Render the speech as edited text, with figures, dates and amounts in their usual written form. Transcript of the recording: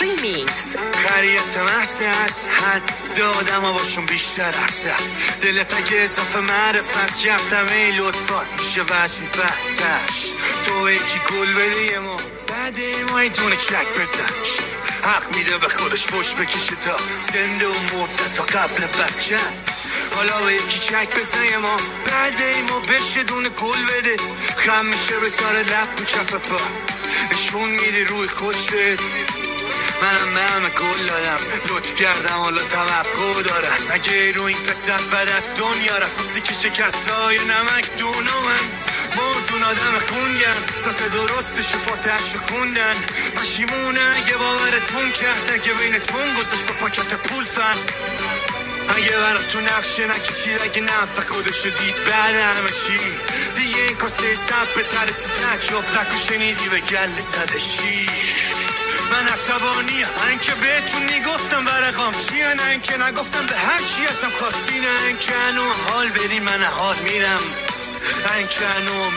ریمیکس. خریت محصه از حد دادم و باشون بیشتر ارزد. دلت اگه اضافه معرفت کردم ای لطفا میشه وزن بدتش. تو یکی گل بده یه ما بعد ما ای دونه چک بزنش. حق میده به خودش پشت بکشه تا زنده و مرده تا قبل بچه. حالا به یکی چک بزن ما بعد ای ما بشه دونه گل بده. خم میشه به سار لب و کف پا نشون میده روی خوش بده. منم به همه گل دادم لطف کردم حالا توقع دارم. اگه رو این پسر بد از دنیا رفتی که شکست های نمک دونو من مردون آدم خونگن ذات درستش و فاتحش خوندن. پشیمونه اگه باورتون کرد اگه بینتون گذاشت با پاکت پول فن. اگه برات تو نقشه نکشید اگه نفع خودشو دید بعد همه چی دیگه این کاسه سب به ترسی تجاب نکو شنیدی به گل زده شیر. من عصبانی هم که بهتون میگفتم ورقام چیه نه اینکه نگفتم به هر چی هستم خواستی نه اینکه انو حال بریم من حال میرم نه اینکه انو